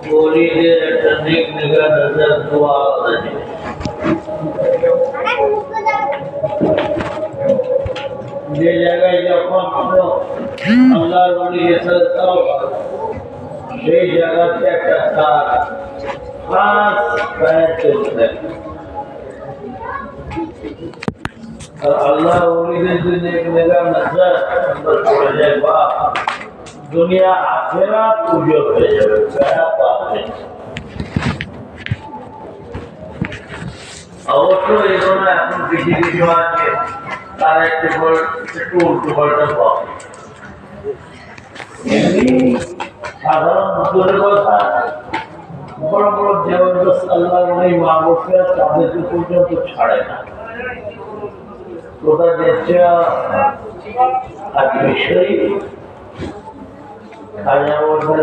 মুরিদের একটা নেক নিগাহ নজর দোয়া আলাদা যে জায়গায় যখন আল্লাহর ওলির সাজদা সেই জায়গাতে একটা তার খাস পায়ের চলতে আর আল্লাহ ওলিদের যদি এক নিগাহ নজর আমরা পড়ে যায় বা দুনিয়া আখেরাত উজ্জ্বল হয়ে যাবে প্যারা পাবে অবশ্যই এগুলো এখন কিছু কিছু আছে তার একটু উল্টো পাল্টা পাবে এমনি সাধারণ মুসলের কথা বড় বড় জবরদস্ত আল্লাহ এই মা বসে তাদেরকে পর্যন্ত ছাড়ে না কোথায় যাচ্ছে আজকে শরীর খাজা বলবে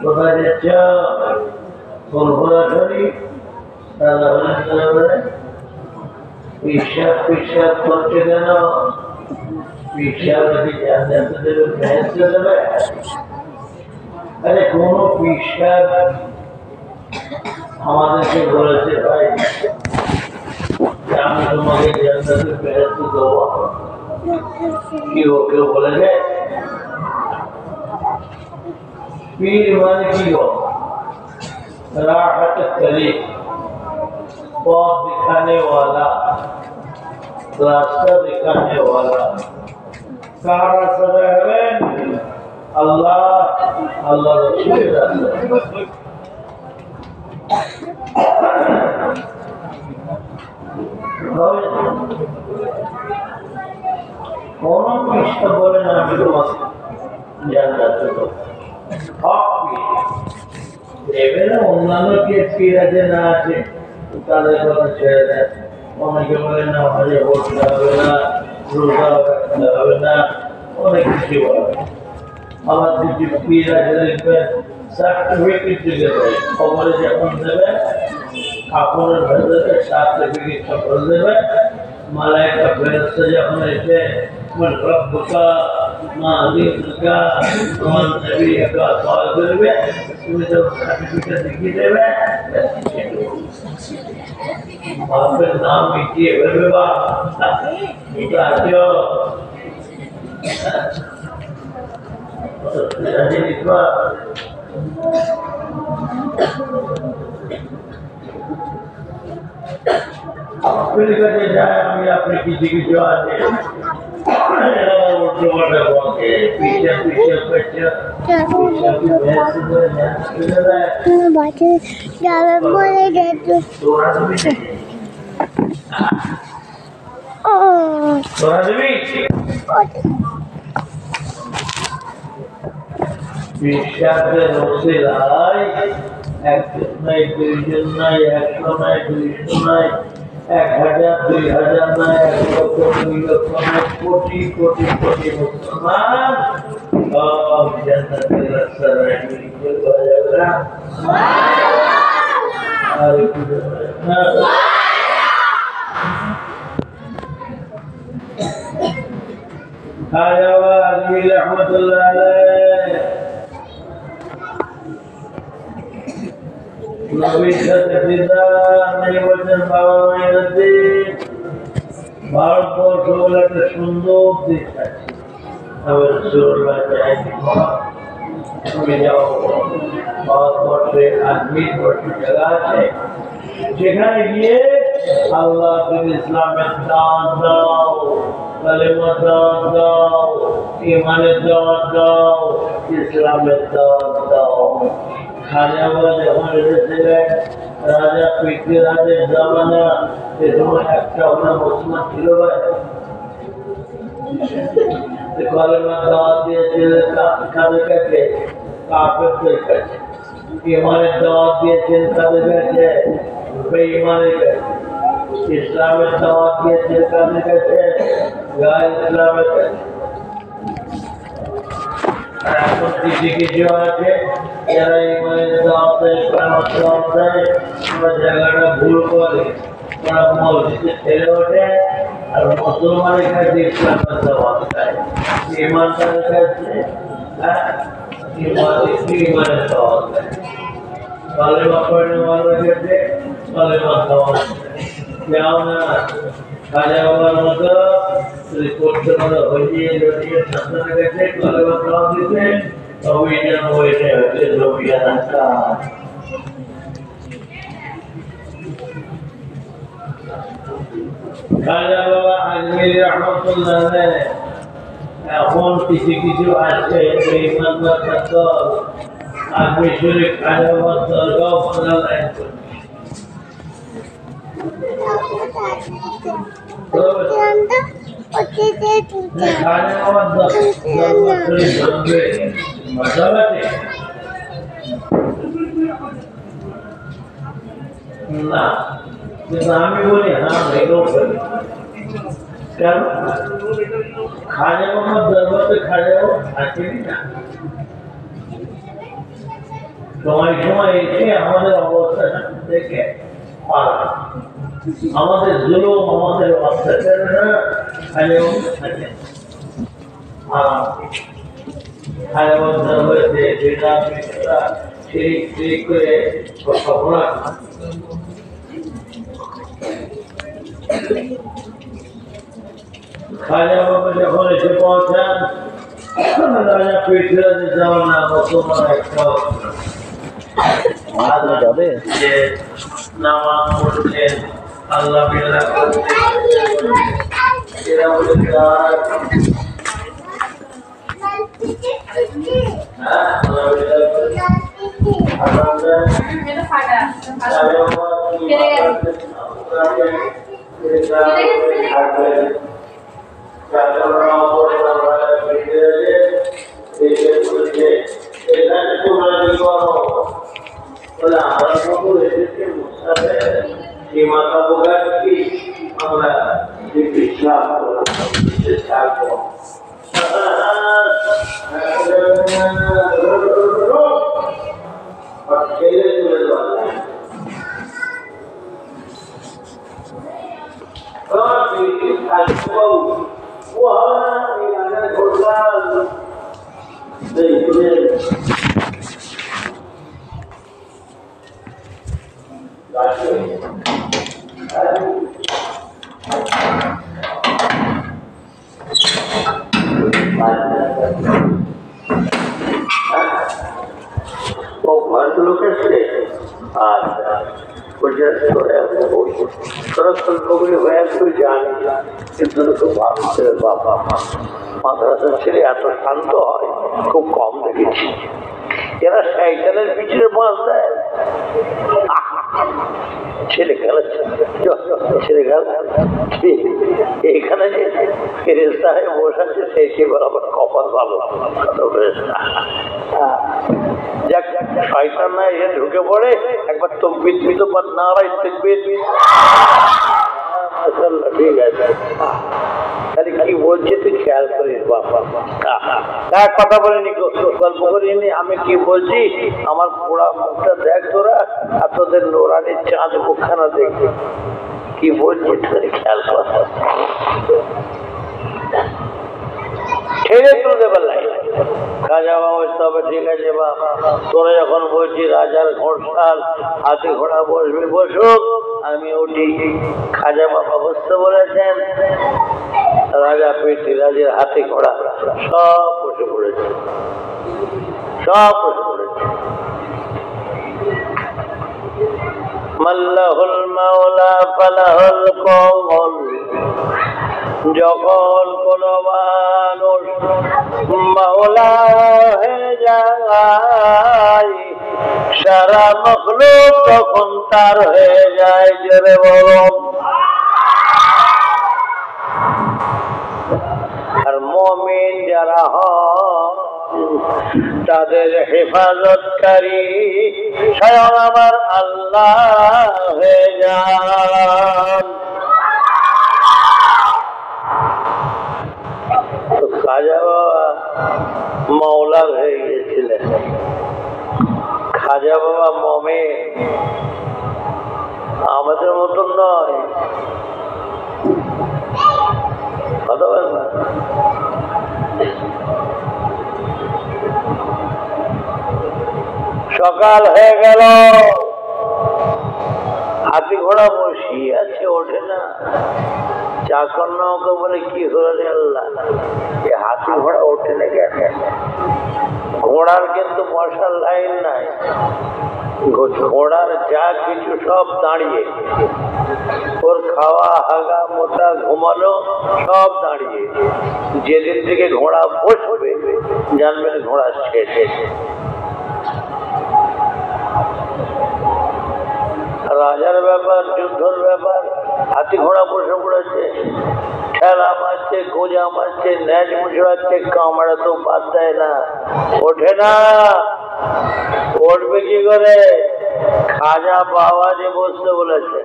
কোথায় যাচ্ছে ফুলফুলা শরীর পিসাব করছে কেন পিসাব জানতে দেবে ভেসে দেবে আরে কোন পিসাব আমাদেরকে বলেছে ভাই আমি তোমাকে জান্নাতে ভেসে দেবো কি কেউ বলে গে পীর মানে কি গো राहत तरीक पौध दिखाने वाला रास्ता दिखाने वाला सारा समय अल्लाह अल्लाह रसूल कौन कृष्ण बोले ना जान जाते तो এবারে অন্যান্য পীর আছে না আছে তাদের কথা ছেড়ে দেয় অনেকে বলে না হজে পড়তে হবে না রোজা রাখতে হবে না অনেক কিছু বলে আমার কিছু পীর আছে দেখবেন সার্টিফিকেট দিতে দেবে খবরে যখন দেবে কাপড়ের ভেতরে সার্টিফিকেট করে দেবে মালাইকা ফেরেশতা যখন এসে من ربك ما دينك ومن نبيك قال করবে তুমি তো সার্টিফিকেট দেখিয়ে দেবে বাপের নাম মিটিয়ে বলবে বা এটা আছে আপনি কাছে যায় আমি আপনি কিছু কিছু আছে বিশ্বাসের রসিলায় একজন নাই দুইজন নাই 100 নাই 200 নাই 1000 2000 নাই 1 লক্ষ 2 লক্ষ নাই কোটি কোটি কোটি মুসলমান সব জান্নাতের রাস্তায় নিয়ে যাবে না আর কি না খাজা আলী রহমাতুল্লাহ আলাইহি নবী সাথে দিদার নেই বলেন বাবা মায়ের দিন ভারতবর্ষ বলে একটা সুন্দর দেশ আছে আমার রাসূলুল্লাহ চাইছি তুমি যাও ভারতবর্ষে আজমির বড় জায়গা আছে যেখানে গিয়ে আল্লাহ ইসলামের দাওয়াত দাও কালেমার দাওয়াত দাও ঈমানের দাওয়াত দাও ইসলামের দাওয়াত দাও খাজা বাবা যখন এসেছিলেন রাজা পৃথ্বীরাজের জামানা সে সময় একটা ওনার মুসলমান ছিল ভাই কালেমার দাওয়াত দিয়েছিলেন কাদের কাছে কাফেরদের কাছে ঈমানের দাওয়াত দিয়েছেন কাদের কাছে বেঈমানের কাছে ইসলামের দাওয়াত দিয়েছেন কাদের কাছে গায়ে ইসলামের কাছে এখন কিছু কিছু আছে যারা ঈমানের দাওয়াত দেয় কালেমার দাওয়াত দেয় ওরা জায়গাটা ভুল করে ওরা মসজিদে ছেড়ে ওঠে আর মুসলমানের কাছে ইসলামের দাওয়াত দেয় ঈমানদারের কাছে imanin sawat kalima padne wala kehte kalima sawat kyana Kaya Baba mata report karna hojiye hojiye sanna kehte kalima sawat dite avijan hoite hote lobiya nasta Kaya Baba Ajmir rahmatullah alaih এখন কিছু কিছু আছে বেঈমানরা তো আগে শুরু খাওয়া দরগাও বানায় না আমি বলি হ্যাঁ এটাও করি কেন খাজা বাবার দরবারে খাজাও আসেনি না সময় সময় এসে আমাদের অবস্থা দেখে পারা আমাদের জুলুম আমাদের অত্যাচারেরা খাজাও থাকে খাজা বাবার দরবারে বেদা বেদা শিরিক করে সফলা খাজা বাবা যখন এসে পৌঁছান রাজা পৃথ্বীরাজে যাওয়ার না মুসলমান একটা যাবে যে নামাজ পড়ছেন আল্লাহ বিল্লাহ এরা বলে মাদ্রাসার ছেলে এত শান্ত হয় খুব কম দেখেছি এরা সাইকেলের পিছনে বাঁশ দেয় ছেলে খেলা ছেলে খেলা এখানে যে ফেরেশতা হয়ে বসে আছে সেই বরাবর কপাল ভালো যাক শয়তান না এসে ঢুকে পড়ে একবার তকবীর দিত বা নারাই তাকবীর মাশাআল্লাহ ঠিক আছে তাহলে কি বলছে তুই খেয়াল করিস বাবা এক কথা বলিনি গল্প করিনি আমি কি বলছি আমার পোড়া মুখটা দেখ তোরা আর তোদের নোরানির চাঁদ মুখখানা দেখবে কি বলছি তুই খেয়াল কর ঠেলে তুলতে পারলাই খাজা বাবা তবে ঠিক আছে বাবা তোরা যখন বলছি রাজার ঘোড়শাল হাতি ঘোড়া বসবে বসুক আমি উঠি খাজা বাবা বসতে বলেছেন রাজা পৃথ্বীরাজের হাতি ঘোড়া সব বসে পড়েছে সব বসে পড়েছে মাল্লাহুল মাওলা ফালাহুল কওল যখন কোন মানুষ মাওলা হয়ে যায় সারা মখলুক তখন তার হয়ে যায় জোরে বলুন আর মুমিন যারা হন তাদের হেফাজতকারী স্বয়ং আমার আল্লাহ হয়ে যান খাজা বাবা মাওলা হয়ে গিয়েছিলেন খাজা বাবা মুমিন আমাদের মতন নয় কথা বলেন না সকাল হয়ে গেল, হাতি ঘোড়া বসিয়ে আছে, ওঠে না। চাকর নৌকা বলে কি হলো রে আল্লাহ, এ হাতি ঘোড়া ওঠে না কেন? ঘোড়ার কিন্তু বসার লাইন নাই, ঘোড়ার যা কিছু সব দাঁড়িয়ে, ওর খাওয়া হাগা মোটা ঘুমানো সব দাঁড়িয়ে। যেদিন থেকে ঘোড়া বসবে জানবেন ঘোড়া শেষ। রাজার ব্যাপার, যুদ্ধর ব্যাপার, হাতি ঘোড়া বসে পড়েছে, ঠেলা মারছে, গোজা মারছে, ন্যাচ মুচড়াচ্ছে, কামড়া তো বাদ দেয় না, ওঠে না। উঠবে কি করে? খাজা বাবা যে বসতে বলেছে।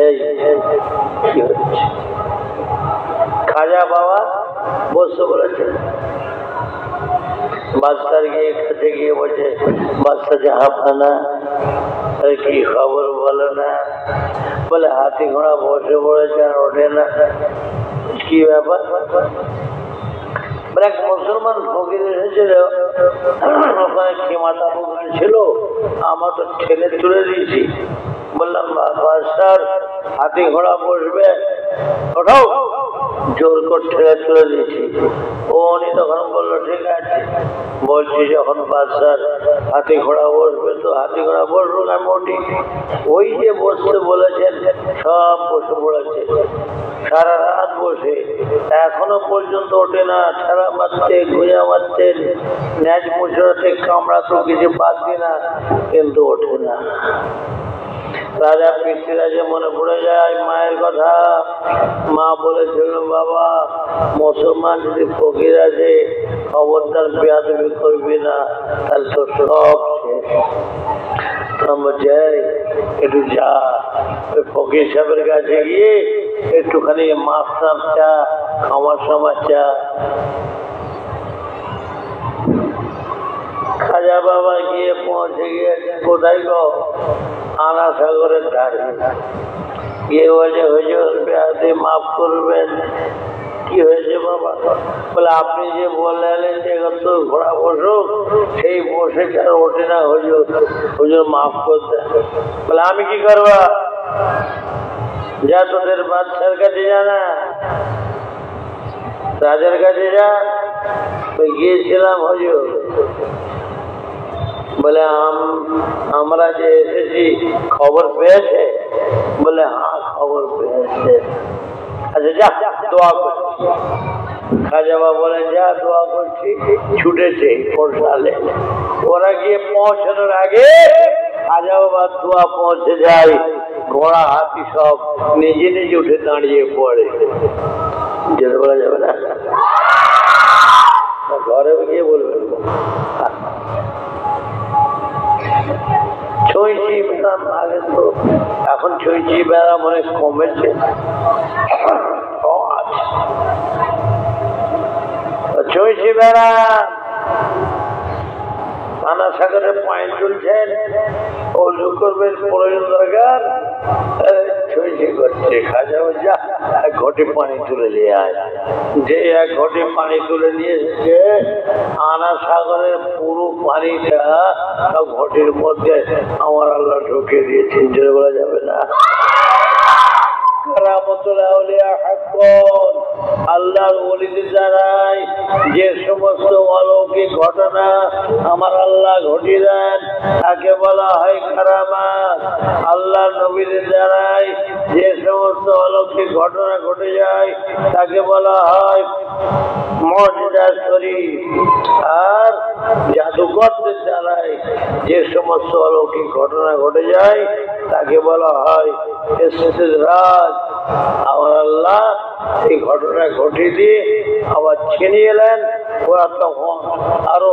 এই কি হচ্ছে? খাজা বাবা বসতে বলেছে। বাদশার গিয়ে কাছে গিয়ে বলছে, বাদশা জাহাপানা, কি খবর বলো না? বলে হাতি ঘোড়া বসে পড়েছে আর ওঠে না, কি ব্যাপার? এক মুসলমান ফকির এসেছিল, ওখানে ক্ষমতা ছিল, আমার তো ঠেলে তুলে দিয়েছি। বললাম বাদশার হাতি ঘোড়া বসবে, ওঠাও। জোর করে ঠেলে তুলে দিয়েছি। উনি তখন বললো ঠিক আছে, বলছি যখন বাদশার হাতি ঘোড়া বসবে তো হাতি ঘোড়া বসবো না মোটি। ওই যে বসতে বলেছেন সব বসে পড়েছে, সারা রাত বসে, এখনো পর্যন্ত ওঠে না। ঠেলা মারতে, ঘুষা মারতে, ন্যাচ মুচড়াতে, কামড়া তো কিছু বাদ দিই না, কিন্তু ওঠে না। রাজা পৃথ্বীরাজে মনে পড়ে যায় মায়ের কথা। মা বলেছিল, বাবা মুসলমান যদি ফকির আছে খবরদার বেয়াদবি করবি না, তাহলে তো সব শেষ। একটু যা ওই ফকির সাহেবের কাছে গিয়ে একটুখানি মাপ টাপ চা, খামার সামার চা। খাজা বাবা গিয়ে পৌঁছে গিয়েছে কোথায় গো? আনা সাগরের ধারে। গিয়ে বলছে হুজুর বেয়াদবি মাফ করবেন। কি হয়েছে বাবা? বলে আপনি যে বললেন যে তো ঘোড়া বসুক, সেই বসে আর ওঠে না হুজুর, হুজুর মাফ করতে। বলে আমি কি করবা? যা তোদের বাদশার কাছে যা না, রাজার কাছে যা। গিয়েছিলাম হুজুর। বলে আমরা যে এসেছি খবর পেয়েছে? বলে হ্যাঁ খবর পেয়েছে। আচ্ছা যা দোয়া করছি। খাজা বাবা বলেন যা দোয়া করছি। ছুটেছে সালে, ওরা গিয়ে পৌঁছানোর আগে খাজা বাবার দোয়া পৌঁছে যায়। ঘোড়া হাতি সব নিজে নিজে উঠে দাঁড়িয়ে পড়ে। যেতে বলা যাবে না, ঘরে গিয়ে বলবেন। ছইচি বেড়াম আগে তো, এখন ছইচি বেড়াম অনেক কমেছে। ছইচি বেড়াম আনা সাগরে পয়েন্ট চলছেন, অজু করবেন প্রয়োজন দরকার, ছইচি করছে। খাজা যা এক ঘটি পানি তুলে নিয়ে আয়। যে এক ঘটি পানি তুলে নিয়ে এসেছে, আনা সাগরের পুরো পানিটা ঘটির মধ্যে আমার আল্লাহ ঢুকে দিয়েছেন। জোরে বলা যাবে না। আল্লাহর ওলিদের দ্বারাই যে সমস্ত অলৌকিক ঘটনা আমার আল্লাহ ঘটিয়ে দেন তাকে বলা হয় কারামাত। আল্লাহর নবীদের দ্বারাই যে সমস্ত অলৌকিক ঘটনা ঘটে যায় তাকে বলা হয় মুজিজা শরীফ। আর জাদুকরদের দ্বারাই যে সমস্ত অলৌকিক ঘটনা ঘটে যায় তাকে বলা হয় ইস্তিদরাজ। আমার আল্লাহ এই ঘটনা ঘটিয়ে দিয়ে আবার ছিনিয়ে এলেন। ওরা তখন আরো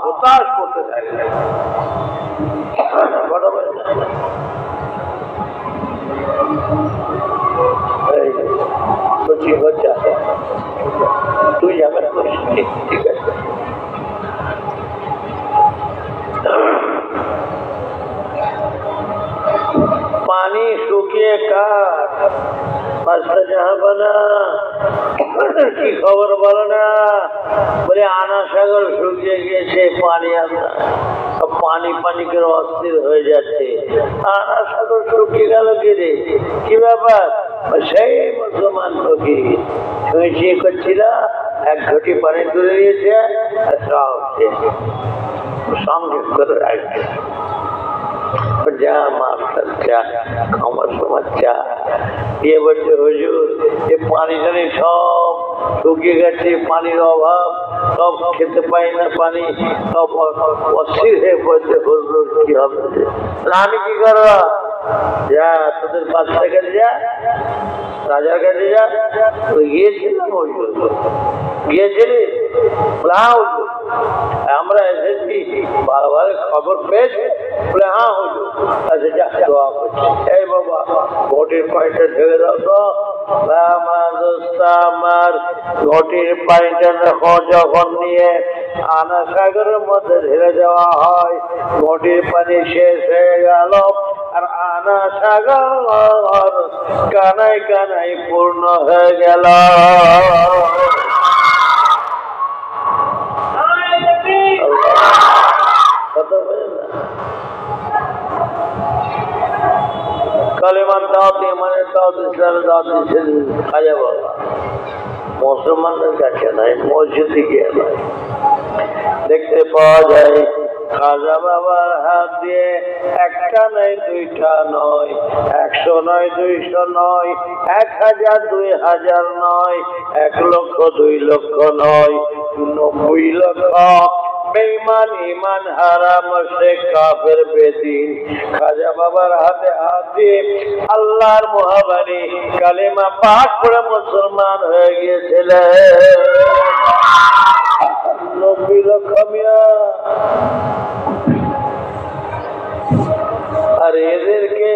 হতাশ করতে থাকলেন। তুই যাবেন, ঠিক আছে। পানি শুকিয়ে কাঠ, বাদশা জাহাপানা কি খবর বলো না? বলে আনা সাগর শুকিয়ে গিয়েছে, পানি আমরা পানি পানি করে অস্থির হয়ে যাচ্ছে। আনা সাগর শুকিয়ে গেল কি রে, কি ব্যাপার? সেই মুসলমান ফকির শুয়ে করছিল, এক ঘটি পানি তুলে দিয়েছে আর সব সঙ্গে করে রাখছে। যা মাস্টার চা, আমার সময় চা দিয়ে বলছে হুজুর এ পানি টানি সব শুকিয়ে গেছে, পানির অভাব, সব খেতে পাই না পানি, সব অস্থির হয়ে পড়ছে। হুজুর কি হবে? আমি কি করবো? যা তোদের বাচ্চার কাছে যা, রাজার কাছে যা। গিয়েছিলাম ওই গিয়েছিলি? আমরা এসেছি, বারবার খবর পেয়েছে? বলে হ্যাঁ হুজুর। আচ্ছা যা, দোয়া করছি। এই বাবা ঘটির পানিটা ঢেলে দাও তো। আমার ঘটির পানিটা যখন নিয়ে আনা সাগরের মধ্যে ঢেলে দেওয়া হয়, ঘটির পানি শেষ হয়ে গেল আর আনা সাগর কানায় কানায় পূর্ণ হয়ে গেল। কালেমার দাওয়াত, ইমানের দাওয়াত, ইসলামের দাওয়াত দিচ্ছেন খাজা বাবা। মুসলমানদের কাছে নাই, মসজিদে গিয়ে নয়। দেখতে পাওয়া যায় খাজা বাবার হাত দিয়ে একটা নয়, দুইটা নয়, 100 নয়, 200 নয়, 1000, 2000 নয়, 1 লক্ষ, 2 লক্ষ নয়, 90 লক্ষ বেঈমান, ঈমান হারা, মুশরিক, কাফের, বেদিন খাজা বাবার হাতে হাত দিয়ে আল্লাহর মহাবাণী কালেমা পাঠ করে মুসলমান হয়ে গিয়েছিলেন। 90 লক্ষ মিয়া। আর এদেরকে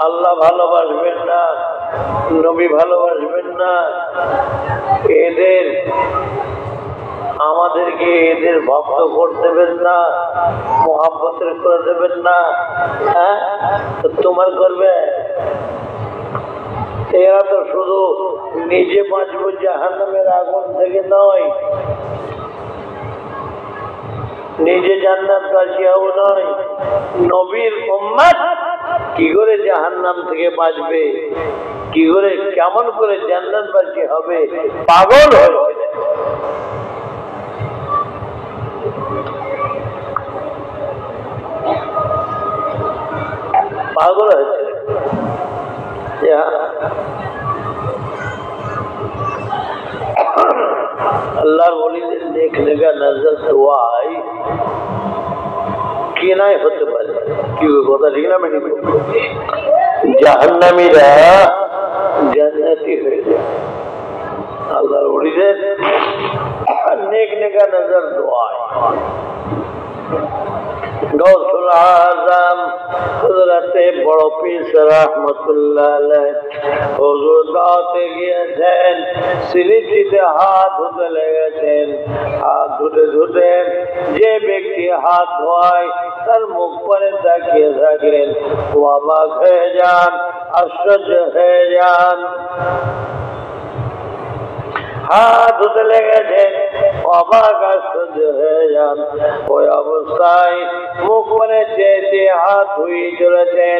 আল্লাহ ভালোবাসবেন না, নবী ভালোবাসবেন না, এদের আমাদেরকে এদের ভক্ত করে দেবেন না, মোহাব্বতের করে দেবেন না। হ্যাঁ, তোমার করবে? এরা তো শুধু নিজে বাঁচবো জাহান্নামের আগুন থেকে নয়, নিজে জান্নাতবাসী হবো নয়, নবীর উম্মত কি করে জাহান্নাম থেকে বাঁচবে, কি করে কেমন করে জান্নাতবাসী হবে, পাগল হয়েছে। পাগল হয়েছে। আল্লাহর ওলিদের দেখলে নজর দোয়াই কি নাই হতে পারে। কি কথা ঠিক না? মেডিকেল জাহান্নামীরা জান্নাতি হয়ে যায়। আল্লাহর ওলিদের নেক নেকা নজর দোয়াই। গৌসুল আজম হযরতে বড় পীর রাহমাতুল্লাহ আলাইহি হুজুর দাওয়াতে গিয়েছেন, সিলিটিতে হাত ধুতে লেগেছেন। হাত ধুতে ধুতে যে ব্যক্তি হাত ধোয় তার মুখ পরে তাকিয়ে থাকেন, অবাক হয়ে যান, আশ্চর্য হয়ে যান। হাত ধুতে লেগেছেন, অবাক আশ্চর্য হয়ে যান। ওই অবস্থায় মুখ করে চেয়ে হাত ধুয়ে চলেছেন,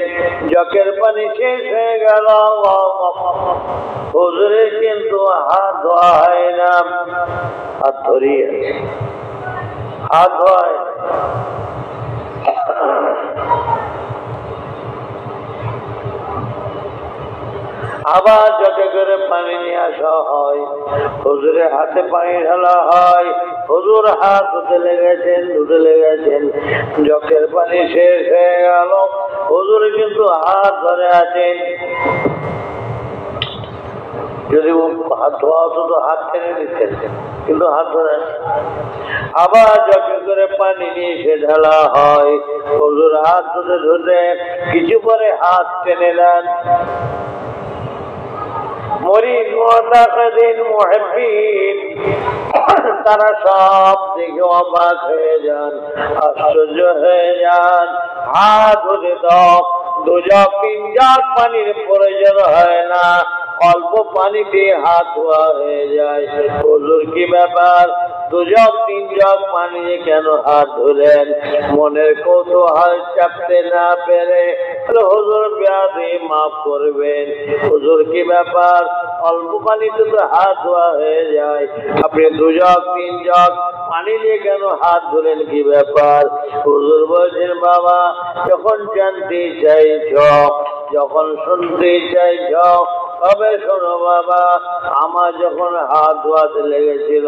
জকের পানি শেষ হয়ে গেল। হুজুরের কিন্তু হাত ধোয়া হয় না, হাত ধরিয়ে হাত ধোয়। আবার জগে করে পানি নিয়ে আসা হয়, হুজুরের হাতে পানি ঢালা হয়। হুজুর হাত ধুতে লেগেছেন, জগের পানি শেষ হয়ে গেল। হুজুর কিন্তু হাত ধরে আছেন। যদি হাত ধোয়া হতো তো হাত টেনে নিতেন, কিন্তু হাত ধরে আবার জগে করে পানি নিয়ে এসে ঢালা হয়। হুজুর হাত ধুতে ধুতে কিছু পরে হাত টেনে নেন। মুরিদ মুতাকিদিন মুহিব্বিন তারা সব দেখে অবাক হয়ে যান, আশ্চর্য হয়ে যান। হাত ধুতে তো 2 জগ 3 জগ পানির প্রয়োজন হয় না, অল্প পানিতে হাত ধোয়া হয়ে যায়। হুজুর কি ব্যাপার, 2 জগ 3 জগ পানি কেন হাত ধুলেন? মনের কৌতূহল চাপতে না পেরে হুজুর বেয়াদবি মাফ করবেন। হুজুর কি ব্যাপার, অল্প পানিতে তো হাত ধোয়া হয়ে যায়, আপনি 2 জগ 3 জগ পানি নিয়ে কেন হাত ধুলেন, কি ব্যাপার? হুজুর বলছেন, বাবা যখন জানতে চাইছ, যখন শুনতে চাইছ, তবে শোনো বাবা, আমার যখন হাত ধোয়াতে লেগেছিল,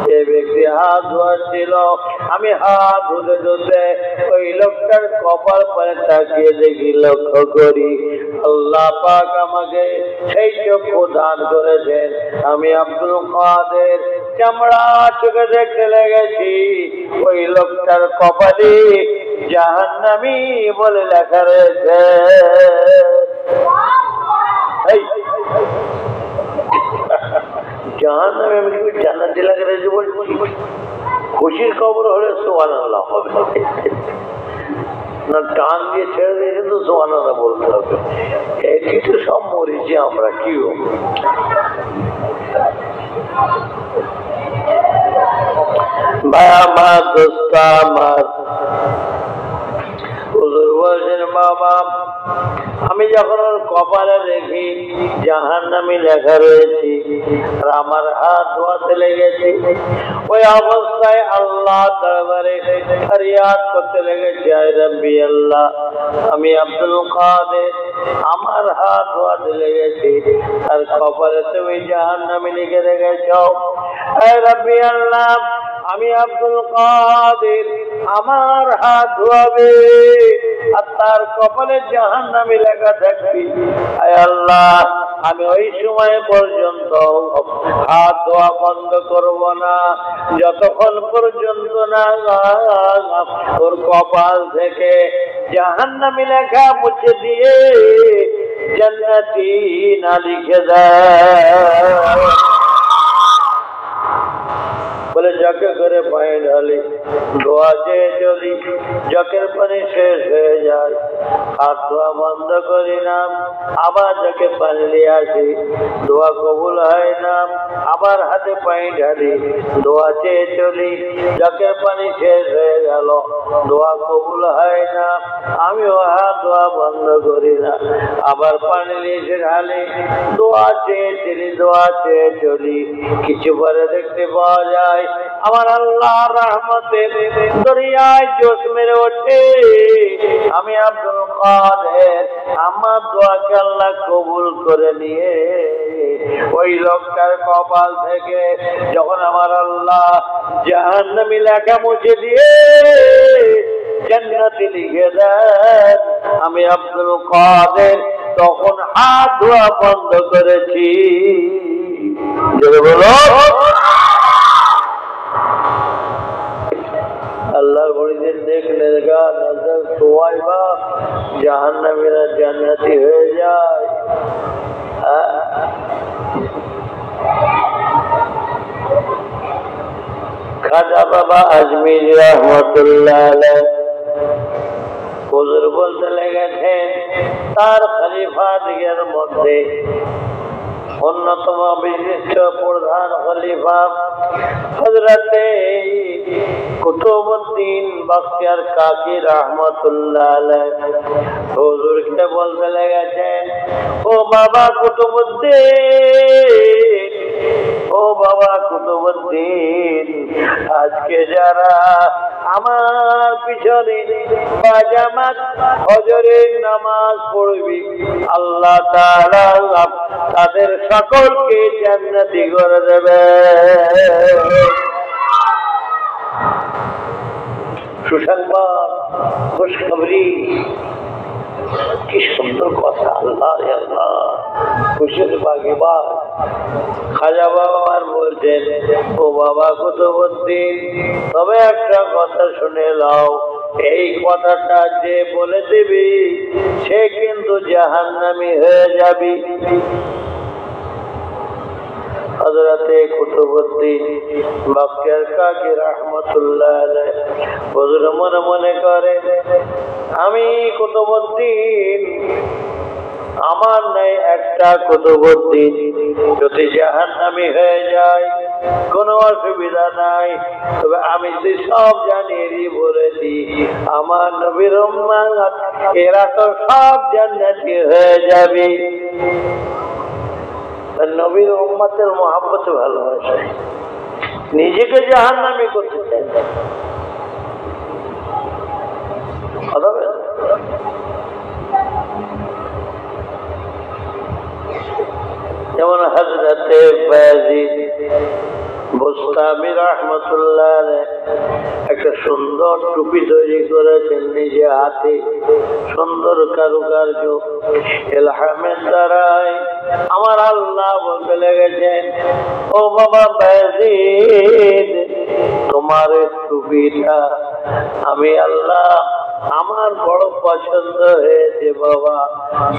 যে ব্যক্তি হাত ধোয়াচ্ছিল, আমি হাত ধুতে ধুতে ওই লোকটার কপাল পরে তাকিয়ে দেখি, লক্ষ্য করি আল্লাহ পাক আমাকে সেই চক্ষু দান করেছেন। আমি আব্দুল কাদের চামড়া চোখে দেখতে লেগেছি, ওই লোকটার কপালে জাহান্নামী বলে লেখা রয়েছে। জাহান্নামে আমি কি জান্নাতি লেখা রয়েছে বলছি? খুশির খবর হলে সুবহানাল্লাহ হবে না, টান দিয়ে ছেড়ে দিয়েছে তো সুবহানাল্লাহ বলতে হবে। এটি তো সব মরেছি আমরা, কি ভাই আমার, দোস্ত আমার, হুজুর বলছেন বাবা, আমি যখন ওর কপালে দেখি জাহান্নামী লেখা রয়েছে আর আমার হাত ধোয়াতে লেগেছি, ওই অবস্থায় আল্লাহ দরবারে ফরিয়াদ করতে লেগেছি, আয় রব্বি আল্লাহ, আমি আব্দুল কাদের আমার হাত ধোয়াতে লেগেছি আর কপালে তুমি জাহান্নামী লিখে রেখেছ। আয় রব্বি আল্লাহ, আমি আব্দুল কাদের আমার হাত ধোয়াবে আর তার কপালে জাহান্নামী লেখা থাকবে। আয় আল্লাহ, আমি ওই সময় পর্যন্ত হাত ধোয়া বন্ধ করব না যতক্ষণ পর্যন্ত না ওর কপাল থেকে জাহান্নামী লেখা মুছে দিয়ে জান্নাতি না লিখে দেয়। বলে যাকে করে পায়ে ঢালি, দোয়া চেয়ে চলি, যকের পানি শেষ হয়ে যায়, হাত ধোয়া বন্ধ করি না, আবার যাকে পানি নিয়ে আসি, দোয়া কবুল হয় না, আবার হাতে পায়ে ঢালি, দোয়া চেয়ে চলি, যকের পানি শেষ হয়ে গেল, দোয়া কবুল হয় না, আমিও হাত ধোয়া বন্ধ করি না, আবার পানি নিয়ে এসে ঢালি, দোয়া চেয়ে চলি, দোয়া চেয়ে চলি, কিছু পরে দেখতে পাওয়া যায় আমার আল্লাহ রহমতের দরিয়ায় জোশ মেরে ওঠে। আমি আব্দুল কাদের আমার দোয়াকে আল্লাহ কবুল করে নিয়ে ওই লোকটার কপাল থেকে যখন আমার আল্লাহ জাহান্নামী লেখা মুছে দিয়ে জান্নাতি লিখে দেন, আমি আব্দুল কাদের তখন হাত ধোয়া বন্ধ করেছি। বলো আল্লাহর বড়িদের দেখলে নজর সোয়াই বা জাহান্নামীরা জান্নাতি হয়ে যায়। খাজা বাবা আজমিরি রহমতুল্লাহ আলাইহি হুজুর বলতে লেগেছেন, তার খলিফাদের মধ্যে অন্যতম বিশিষ্ট প্রধান খলিফা হযরতে কুতুবউদ্দিন বখতিয়ার কাকি রহমতুল্লাহ আলাইহি হুজুরকে বলতে লেগেছেন, ও বাবা কুতুবউদ্দিন, ও বাবা কুতুবউদ্দিন, আজকে যারা আমার পিছনে জামাত ফজরের নামাজ পড়বি, আল্লাহ তাআলা তাদের সকলকে জান্নাতি করে দেবে। সুসংবাদ, খুশখবরি, কি সুন্দর কথা! আল্লাহ আল্লাহ, খুশির বাগিবাগ। খাজা বাবা আর বলছেন, ও বাবা কুতুবউদ্দিন, তবে একটা কথা শুনে নাও, এই কথাটা যে বলে দিবি সে কিন্তু জাহান্নামী হয়ে যাবি। হযরতে কুতুবউদ্দিন বখতিয়ার কাকি রহমতুল্লাহ আলাইহি হুজুর মনে মনে করে, আমি কুতুবউদ্দিন আমার নাই একটা কুতুবুদ্দিন যদি জাহান্নামী হয়ে যায় কোনো অসুবিধা নাই, তবে আমি যে সব জানিয়ে বলেছি আমার নবীর উম্মত এরা তো সব জান্নাতি হয়ে যাবে। নবীর উম্মতের মহব্বত ভালোবাসে, নিজেকে জাহান্নামী করতে চায় না। যেমন হযরতে বাযিদ বুস্তামি রাহমাতুল্লাহ একটা সুন্দর টুপি তৈরি করেছেন নিজে হাতে, সুন্দর কারুকার্য ইলহামের দ্বারাই আমার আল্লাহ বলতে লেগেছেন, ও বাবা বাযিদ তোমার টুপিটা আমি আল্লাহ আমার বড় পছন্দ হয়েছে, বাবা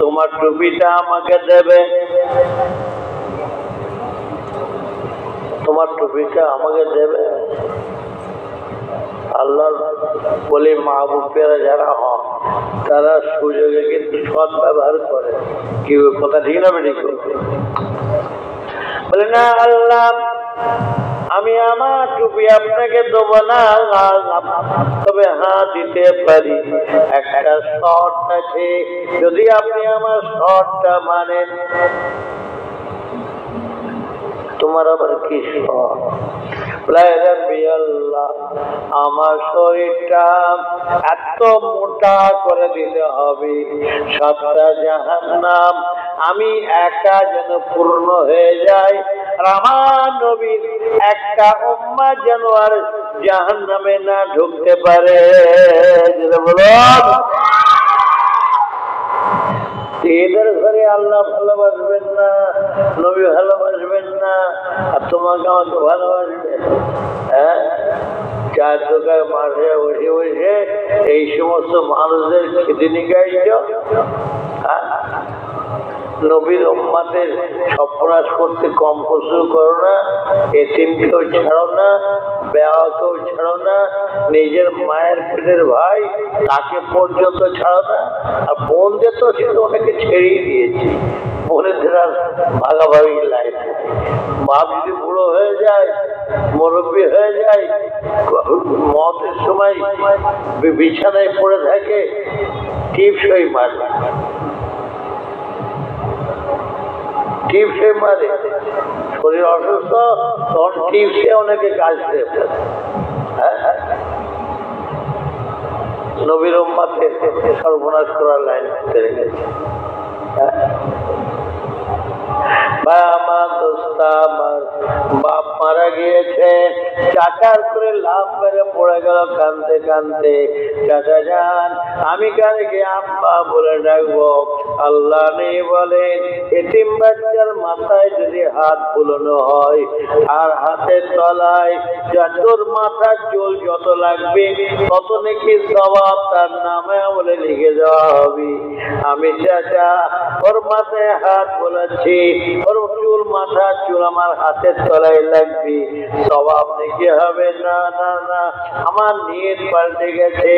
তোমার টুপিটা আমাকে দেবে, তোমার টুপিটা আমাকে দেবে। আল্লাহ বলে মাহবুবেরা যারা হন তারা সুযোগে কিন্তু সৎ ব্যবহার করে। কি কথা ঠিক না বেঠিক? বলে না আল্লাহ আমি আমার টুপি আপনাকে দেবো না, তবে হ্যাঁ দিতে পারি, একটা শর্ত আছে, যদি আপনি আমার শর্তটা মানেন। তোমার আবার কি শর্ত? আমার শরীরটা এত মোটা করে দিতে হবে 7টা জাহান্নাম আমি একা যেন পূর্ণ হয়ে যায়, আর আমার নবীর একটা উম্মাহ যেন আর জাহান্নামে না ঢুকতে পারে। এদের ঘরে আল্লাহ ভালোবাসবেন না, নবী ভালোবাসবেন না, আর তোমাকে আমাকে ভালোবাসবেন? হ্যাঁ, চার দোকান মাঠে বসে বসে এই সমস্ত মানুষদের খেতে নিকাইছ। নবীর উম্মতের সর্বনাশ করতে কম কষ্ট করো না, এতিমকেও ছাড়ো না, বেয়াকেও ছাড়ো না, নিজের মায়ের পেটের ভাই তাকে পর্যন্ত ছাড়ো না। আর বোনদের তো সে অনেকে ছেড়েই দিয়েছি, বোনেদের আর ভাগাভাগি লাইফ। বাপ যদি বুড়ো হয়ে যায়, মুরব্বী হয়ে যায়, মতের সময় বিছানায় পড়ে থাকে, টিপসই মারে, টিপসে মারে, শরীর অসুস্থ তখন টিপসে অনেকে কাজ করে ফেলে। নবীর উম্মতের সর্বনাশ করার লাইন চলে গেছে। আমার দোস্ত, আমার বাপ মারা গিয়েছে, চাচার করে লাভ মেরে পড়ে গেল কানতে কানতে। চাচা যান আমি কালকে আব্বা বলে ডাকবো। আল্লাহ নেই বলেন এতিম বাচ্চার মাথায় যদি হাত বুলানো হয়, আর হাতের তলায় চাচুর মাথার চুল যত লাগবে তত নাকি সওয়াব তার নামে বলে লিখে দেওয়া হবে। আমি চাচা ওর মাথায় হাত বোলাচ্ছি, ওর চুল মাথার চুল আমার হাতের তলায় লাগবে, সওয়াব নাকি হবে? না না না, আমার নিয়ত পাল্টে গেছে।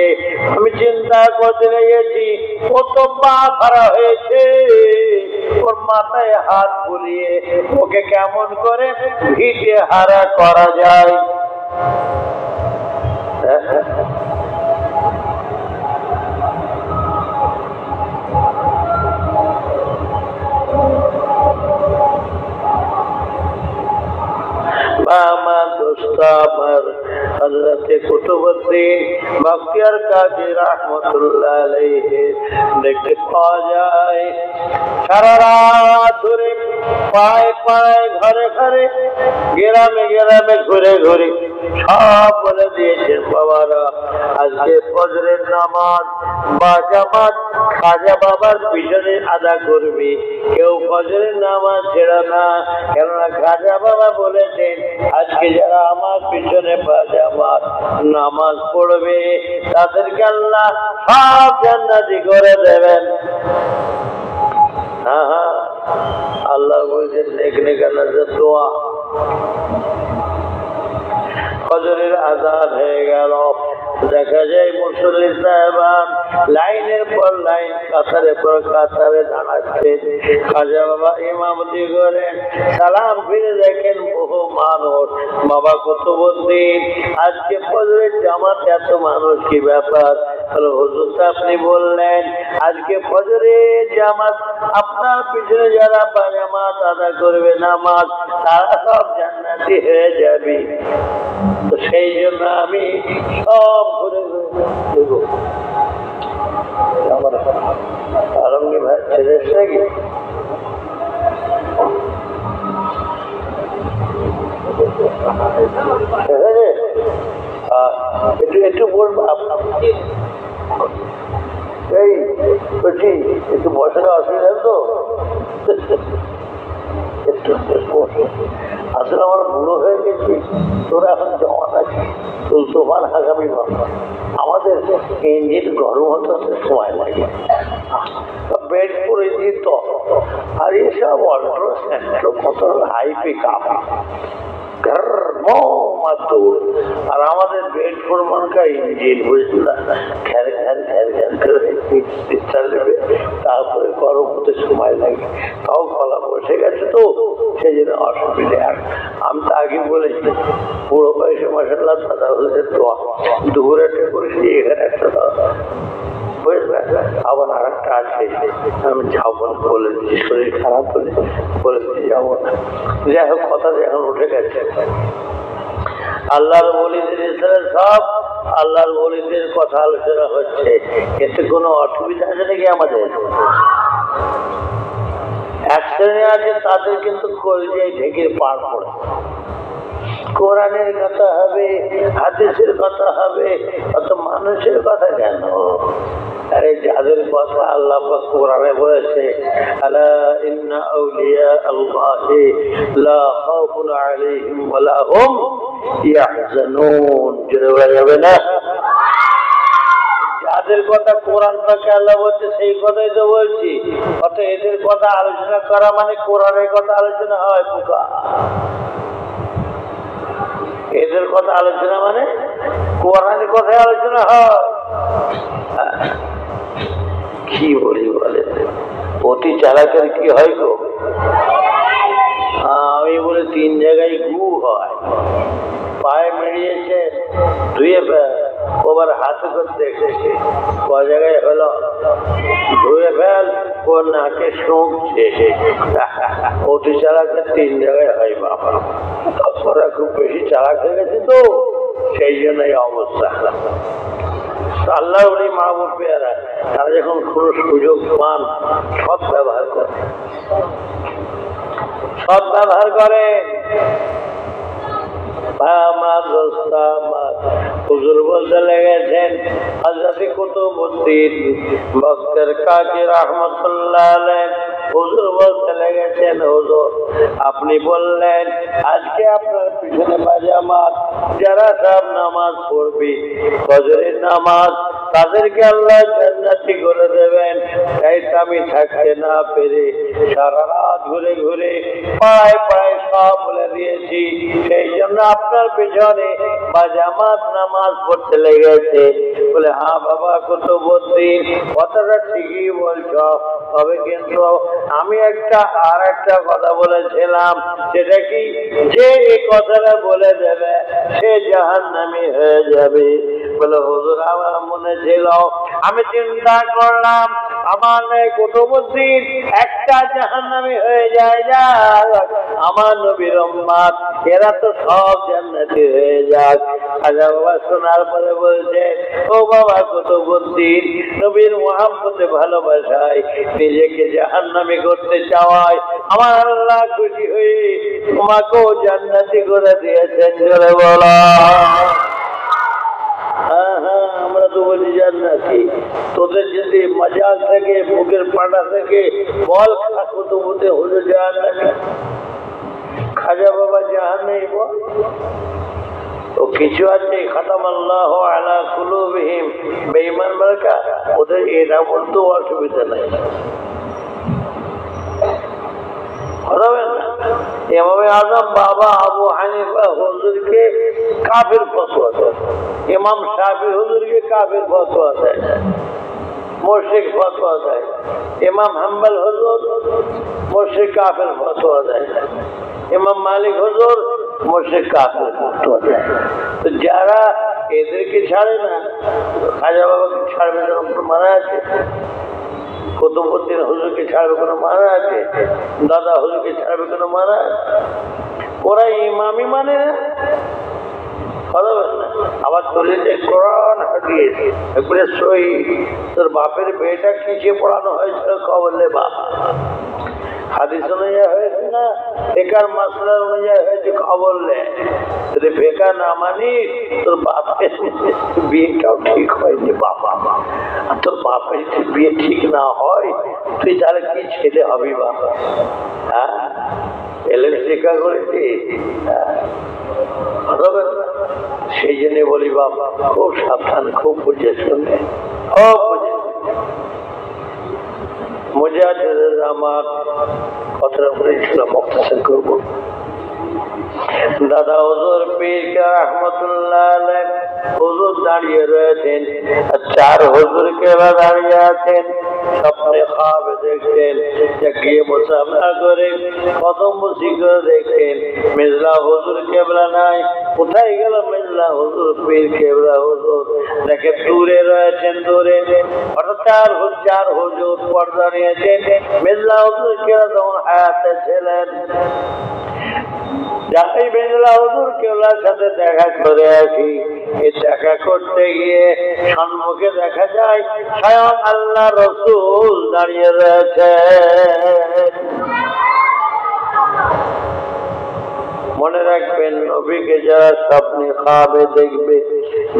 আমি চিন্তা করতে লেগেছি ও তো পা খারাপ হয়েছে, ওর মাথায় হাত বুলিয়ে ওকে কেমন করে ভিটে হারা করা যায়। আমার দোস্ত, আমার হযরতে কুতুবউদ্দিন বখতিয়ার কাজী রাহমাতুল্লাহ আলাইহি দেখতে পাওয়া যায় সারা রাত ধরে পায়ে পায়ে ঘরে ঘরে গ্রামে গ্রামে ঘুরে ঘুরে সব বলে দিয়েছেন, বাবারা আজকে ফজরের নামাজ বা জামাত খাজা বাবার পিছনে আদা করবি, কেউ ফজরের নামাজ ছেড়ে না, কেননা খাজা বাবা বলেছেন আজকে যারা আমার পিছনে বা জামাত নামাজ পড়বে তাদেরকে আল্লাহ সব জান্নাতি করে দেবেন। হ্যাঁ, আল্লাহ বলছেন দেখনে কেন দোয়া। ফজরের আযান হয়ে গেল, দেখা যায় মুসল্লি সাহেবান লাইনের পর লাইন, কাতারের পর কাতারে দাঁড়াচ্ছে। খাজা বাবা ইমামতি করেন, সালাম ফিরে দেখেন বহু মানুষ। বাবা কুতুবউদ্দিন, আজকে ফজরের জামাত এত মানুষ, কি ব্যাপার? হুজুর আপনি বললেন আজকে ফজরের জামাত আপনার পিছনে যারা জামাত আদা করবে নামাজ, তারা সব জান্নাতি হয়ে যাবে। তো সেই জন্য আমি সব ঘুরে ঘুরে আমার আলমগীর ভাই ছেলে নাকি একটু একটু বলবো এই বলছি একটু বসার অসুবিধা তো একটু আসলে আমার বুড়ো হয়ে গেছি, তোরা এখন জমা আছে তুলসোফান আগামী আমাদের ইঞ্জিন গরম হতে সময় লাগে, বেড করেছি তো। আর এসব অল্ট্রো সেন্ট্রো কত হাই পিক আপ আর আমাদের বেড ফোরমানকা ইঞ্জিন বুঝলাম ঘ্যার ঘ্যার ঘ্যার ঘ্যার করে চালাবে, তারপরে গরম হতে সময় লাগে। তাও গলা বসে গেছে তো সেই জন্য অসুবিধে। আর আমি তো আগে বলেছি পুরো বয়সে মাসাল্লাহ দাদা হলে দোয়া দুপুরে একটা করেছি, এখানে একটা বুঝলেন। আবার আর একটা আছে, আমি যাবো না বলে দিচ্ছি, শরীর খারাপ হলে বলে দিচ্ছি যাবো না। যাই হোক কথা এখন উঠে গেছে। আল্লাহর ওলিদের সব আল্লাহর ওলিদের কথা আলোচনা হচ্ছে, এতে কোনো অসুবিধা আছে নাকি? আমাদের এক শ্রেণী আছে তাদের কিন্তু কলজায় ঢেকে পার পড়ে, কোরআনের কথা হবে, হাদিসের কথা হবে, অত মানুষের কথা কেন? আরে যাদের কথা আল্লাহ পাক কোরআনে বলেছে, আলা ইন্না আউলিয়া আল্লাহি লা খাউফুন আলাইহিম ওয়া লা হুম ইয়াহজানুন, জোরে বলা যাবে না? যাদের কথা কোরআন পাকে আল্লাহ বলছে সেই কথাই তো বলছি। অত এদের কথা আলোচনা করা মানে কোরআনের কথা আলোচনা হয় পোকা। এদের কথা আলোচনা মানে কোরআনের কথা আলোচনা হয়। কি বলি বলে, অতি চালাকের কি হয় গো? আমি বলে 3 জায়গায় গু হয়, পায়ে মেরিয়েছে ধুয়ে ওবার হাতে করে দেখেছে ক জায়গায় হলো, ধুয়ে ফেল ও নাকে শুঁকছে। অতি চালাকের 3 জায়গায় হয় বাবা। ওরা খুব বেশি চালাক হয়ে গেছে তো সেই জন্য এই অবস্থা। আল্লাহ ওই মাহবুব পেয়ারা তারা যখন কোনো সুযোগ পান সৎ ব্যবহার করে, সৎ ব্যবহার করে। হুজুর বলতে লেগেছেন হযরত কুতুবউদ্দিন বখতের কাজী রাহমাতুল্লাহ আলাইহি, হুজুর বলতে লেগেছেন হুজুর আপনি বললেন আজকে আপনার পিছনে বাজামাত যারা সব নামাজ পড়বে ফজরের নামাজ, তাদেরকে আল্লাহ জান্নাতি করে দেবেন। তাই তো আমি থাকতে না পেরে সারা রাত ঘুরে ঘুরে পায়ে পায়ে সব বলে দিয়েছি, সেই জন্য আপনার পিছনে বাজামাত নামাজ পড়তে লেগেছে। বলে হ্যাঁ বাবা কুতুবউদ্দিন কথাটা ঠিকই বলছ, তবে কিন্তু আমি আর একটা কথা বলেছিলাম, সেটা কি যে এই কথাটা বলে দেবে সে জাহান্নামী হয়ে যাবে। বলে হুজুর আমার মনে ছিল, আমি চিন্তা করলাম আমার কুতুবউদ্দিন একটা জাহান্নামী হয়ে যায়, আমার নবীর উম্মত এরা তো সব জান্নাতি হয়ে যাক। খাজা বাবা শোনার পরে বলছে, ও বাবা কুতুবউদ্দিন নবীর মুহাম্মতে ভালোবাসায় নিজেকে জাহান্নামী করতে চাওয়ায় আমার আল্লাহ খুশি হয়ে তোমাকেও জান্নাতি করে দিয়েছেন। জোরে বলো। হ্যাঁ হ্যাঁ আমরা তো বলি জান্নাতি, তোদের যদি মজাল থেকে বুকের পাটা থেকে বল কুতুবউদ্দিন হুজুর জাহান্নামী, খাজা বাবা জাহান্নামী বল। তো কিছু আছে খাতামাল্লাহু আলা কুলুবিহিম, বেঈমান মার্কা, ওদের এটা বলতেও অসুবিধা নাই, হবে না। ইমামে আযম বাবা আবু হানিফা হুজুরকে কাফির ফতোয়া দেয়, ইমাম শাফি হুজুরকে কাফির ফতোয়া দেয়। মুশরিক ফতোয়া দেয়, ইমাম হাম্বল হুজুর মুশরিক কাফের ফতোয়া দেয়, ইমাম মালিক হুজুর মুশরিক কাফের ফতোয়া দেয়। তো যারা এদেরকে ছাড়ে না, খাজা বাবাকে ছাড়বে কোনো মানা আছে? কুতুবউদ্দিন হুজুরকে ছাড়বে কোনো মানা আছে? দাদা হুজুরকে ছাড়বে কোনো মানা আছে? ওরা ইমামই মানে না, আবার দলিলে কোরআন হাদিস একবারে সই। তোর বাপের বিয়েটা কিসে পড়ানো হয়েছিল? কবলে বাপ। হাদিস অনুযায়ী হয়েছে না ফিকার মাসলা অনুযায়ী হয়েছে? কবলে। যদি ফিকা না মানি তোর বাপের বিয়েটাও ঠিক হয়নি বাবা। আর তোর বাপের যদি বিয়ে ঠিক না হয় তুই তাহলে কি ছেলে হবি বাবা? হ্যাঁ, এলেন শিক্ষা করেছিস? সেই জন্য বলি বাবা খুব সাবধান, খুব বুঝে শুনে, খুব বুঝে। মুজাহিদ আমার কথাটা বলেছিলাম, মুক্তাসর করবো। দাদা হুজুর পীর রহমতুল্লাহ আলাইহ হুজুর দাঁড়িয়ে রয়েছেন, চার হুজুর কেবলা দাঁড়িয়ে আছেন। স্বপ্নে খাবে দেখছেন, গিয়ে মুসাফা করে কদম বসি করে দেখছেন মেজলা হুজুর কেবলা নাই। কোথায় গেল মেজলা হুজুর পীর কেবলা হুজুর? দেখে দূরে রয়েছেন, দূরে। হঠাৎ চার হুজুর পর্দা নিয়েছেন। মেজলা হুজুর কেবলা তখন হায়াতে ছিলেন। যাই মেজলা হুজুর কেবলার সাথে দেখা করে আসি। এই দেখা করতে গিয়ে সম্মুখে দেখা যায় স্বয়ং আল্লাহ রসুল দাঁড়িয়ে রয়েছে। মনে রাখবেন, নবীকে যারা স্বপ্নে খাবে দেখবে,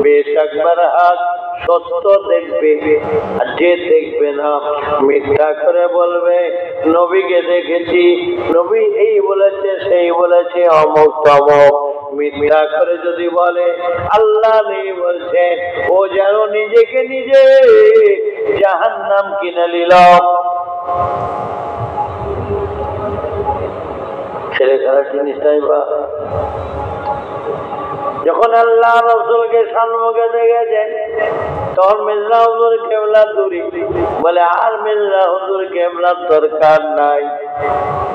বেশ একবার হাত সত্য দেখবে, আর যে দেখবে না মিথ্যা করে বলবে নবীকে দেখেছি, নবী এই বলেছে সেই বলেছে, অমুক তমক। মিথ্যা করে যদি বলে আল্লাহ নেই বলছে, ও যেন নিজেকে নিজে জাহান্নাম কিনে নিল। ছেলে খেলার জিনিস নাই বা। যখন আল্লাহ রসুলকে সম্মুখে দেখেছেন তখন মির্জা হুজুর কেবলা দূরে বলে, আর মির্জা হুজুর কেবলার দরকার নাই।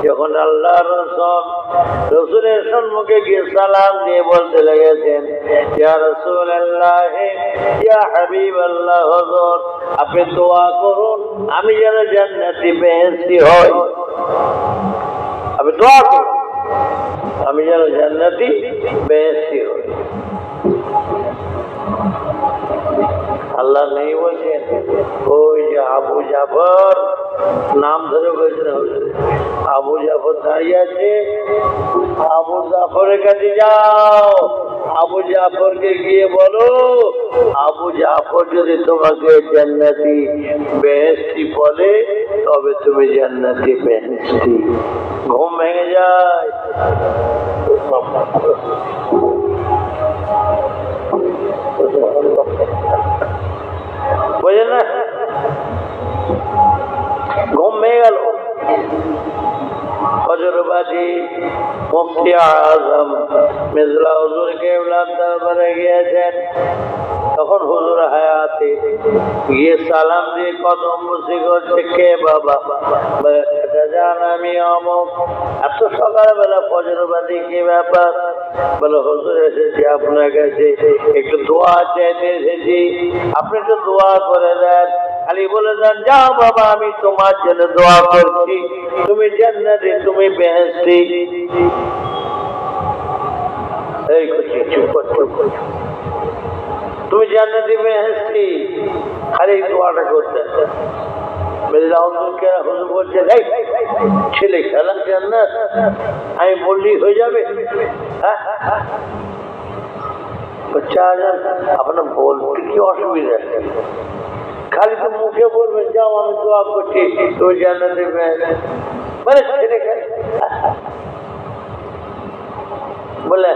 যখন আল্লাহ রসুলের সম্মুখে গিয়ে সালাম দিয়ে বলতে লেগেছেন, ইয়া রাসূলুল্লাহ, ইয়া হাবিবাল্লাহ হুজুর, আপনি দোয়া করুন আমি যেন জান্নাতি বেহেশতি হই। আপনি দোয়া করুন আমি যেন জান্নাতি বেহেশতি হই। আল্লাহ নেই বলছেন? ওই যে আবু জাফর নাম ধরে বলছেন, আবু জাফর দাঁড়িয়ে আছে, আবু জাফরের কাছে যাও, আবু জাফরকে গিয়ে বলো, আবু জাফর যদি তোমাকে জান্নাতি বেহেশতি বলে তবে তুমি জান্নাতি বেহেশতি। ঘুম ভেঙে যায়। বুঝলেন না? ঘুম ভেঙে গেল। হযরতবাদী মুফতি আযম মির্জা হুজুর কেবলার দরবারে গিয়েছেন। তখন হুজুর হায়াতে গিয়ে সালাম দিয়ে কদম বসি করছে, কে বাবা? জান আমি অমুক। এত সকালবেলা ফজরবাদী কি ব্যাপার? বলে হুজুর এসেছি আপনার কাছে, একটু দোয়া চাইতে এসেছি, আপনি একটু দোয়া করে দেন। খালি বলে দেন, যাও বাবা আমি তোমার জন্য দোয়া করছি, তুমি জান্নাতি, তুমি বেহেশতি। এই করছি, চুপ কর, তুমি জান্নাতি বেহেশতি, খালি দোয়াটা করতে। মির্জা হুজুরকে হুজুর বলছে, ছেলে খেলা জান্নাত আমি বললেই হয়ে যাবে? আপনার বলতে কি অসুবিধা আছে? খালি তো মুখে বলবেন, যাও আমি দোয়া করছি তুমি জান্নাতি বেহেশতি। মানে ছেলে খেলা বলে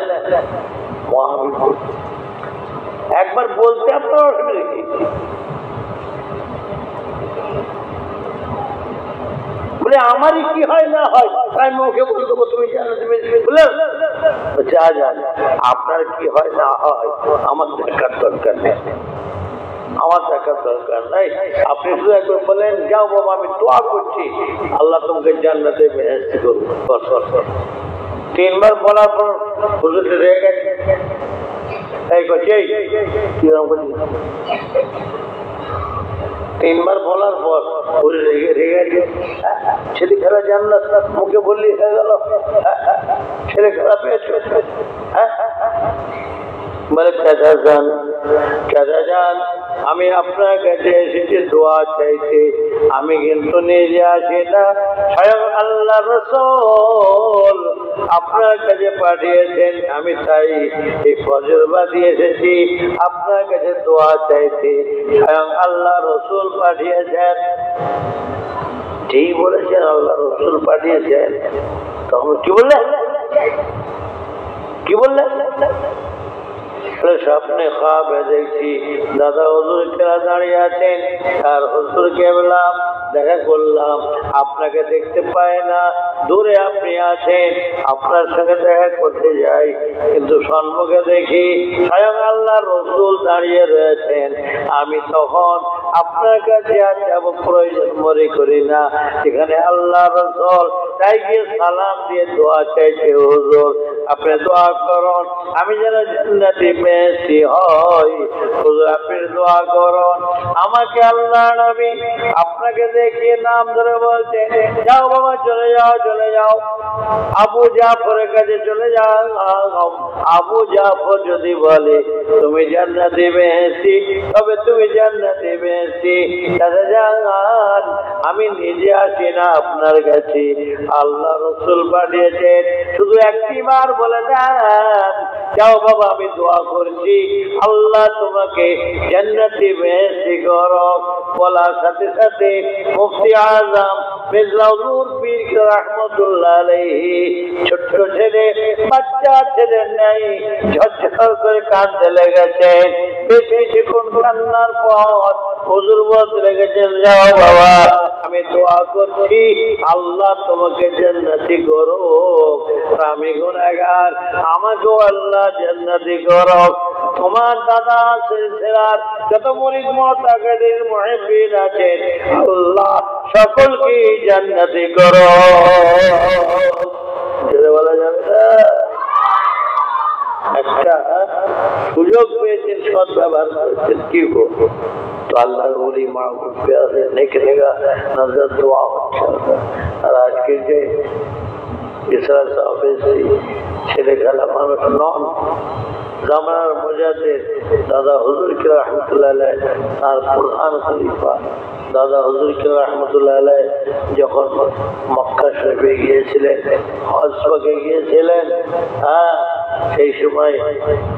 একবার বলতে আপনার অসুবিধা কি? বলে আমারই কি হয় না হয় তাই মুখে বলে দেবো তুমি জান্নাতি বেহেশতি বলে? যা যা, আপনার কি হয় না হয় আমার দেখার দরকার নেই, আমার দেখার দরকার নাই। আপনি শুধু একবার বলেন, যাও বাবা আমি দোয়া করছি আল্লাহ তোমাকে জান্নাতে বেহেশত করবো। 3 বার বলার পর হুজুর রেগে গেছে, এই করছে কিরকম করছি। 3 বার বলার পর হুজুর রেগে গেছে, ছেলে খেলা জান্নাত মুখে বললি হয়ে গেল, ছেলে খেলা পেয়েছো। বলে চাচা যান আমি আপনার কাছে এসেছি দোয়া চাইতে, আমি কিন্তু নিজে আসি না, স্বয়ং আল্লাহ রাসূল আপনার কাছে পাঠিয়েছেন, আমি তাই এই ফজর বাঁধিয়ে এসেছি আপনার কাছে দোয়া চাইতে, স্বয়ং আল্লাহ রাসূল পাঠিয়েছেন। ঠিক বলেছেন, আল্লাহ রাসূল পাঠিয়েছেন। তখন কি বললেন, কি বললেন? স্বপ্নে খাবে দেখছি দাদা হুজুর কেরা দাঁড়িয়ে আছেন, আর হুজুরকে বললাম দেখা করলাম, আপনাকে দেখতে পাই না, দূরে আপনি আছেন, আপনার সঙ্গে দেখা করতে যাই, কিন্তু সম্মুখে দেখি স্বয়ং আল্লাহ রাসূল দাঁড়িয়ে রয়েছেন। আমি তখন আপনার কাছে আর যাব প্রয়োজন মনে করি না, এখানে আল্লাহ রাসূল তাই গিয়ে সালাম দিয়ে দোয়া চাইছে, হুজুর আপনি দোয়া করুন আমি যেন জান্নাতে বেশি হই, হুজুর আপনি দোয়া করুন আমাকে। আল্লাহ নবী আপনাকে দেখিয়ে নাম ধরে বলছেন, যাও বাবা চলে যাও, চলে যাও আবু জাফরের কাছে চলে যাও। আবু জাফর যদি বলে তুমি জান্নাতে বেশি, তবে তুমি জান্নাতে বেশি। দাদা যান আমি নিজে আসি না আপনার কাছে, আল্লাহ রাসূল পাঠিয়েছেন, শুধু একটি বার বলে দেন, যাও বাবা আমি দোয়া করছি আল্লাহ তোমাকে জান্নাতে বেহেশত করুক। বলার সাথে সাথে মুফতি আজম মির্জা হুজুর পীর রাহমাতুল্লাহ আলাইহি ছোট্ট ছেলে, বাচ্চা ছেলে নেই, ঝরঝর করে কাঁদতে লেগেছেন। বেশ কিছুক্ষণ কান্নার পর হুজুর বলতে লেগেছেন, যাও বাবা আমি দোয়া করছি আল্লাহ তোমাকে জান্নাতি করুক, আমি গুনাহগার আমাকেও আল্লাহ জান্নাতি করুক। তোমার দাদা সিলসিলার যত মুরিদ মুতাকাদ্দির মুহিব্বিন আছেন আল্লাহ সকলকে জান্নাতি করুক। বলা যাবে না, একটা সুযোগ পেয়েছেন সৎ ব্যবহার করেছেন, কি করবো। তো আল্লাহর ওলি মাহবুব প্যারে নেক নেগা নজর দোয়া হচ্ছে। আর আজকে যে ইসরার সাহেব ছেলে খেলা মানুষ নন, জামানার মুজাদ্দিদ দাদা হুজুর কিবলা রাহমাতুল্লাহ আলাইহি তার প্রধান খলিফা দাদা হুজুর কিবলা রাহমাতুল্লাহ আলাইহি যখন মক্কা শরীফে গিয়েছিলেন, হজ পাকে গিয়েছিলেন, সেই সময়